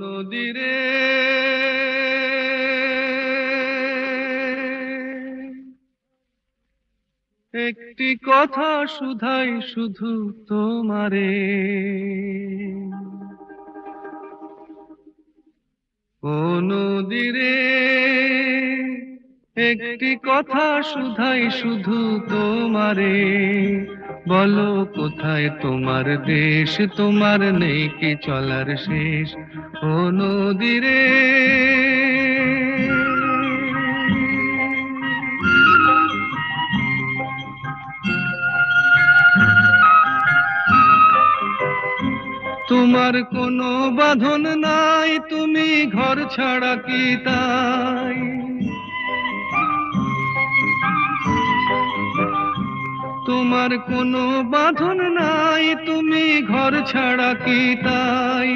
নদীরে একটি কথা শুধাই শুধু তোমারে, ও নদীরে একটি কথা শুধাই শুধু তোমারে, বলো কোথায় তোমার দেশ, তোমার নেই কি চলার শেষ, ও নদীরে। তোমার কোনো বাঁধন নাই, তুমি ঘর ছাড়া কি তাই, তোমার কোনো বাঁধন নাই, তুমি ঘর ছাড়া কি তাই,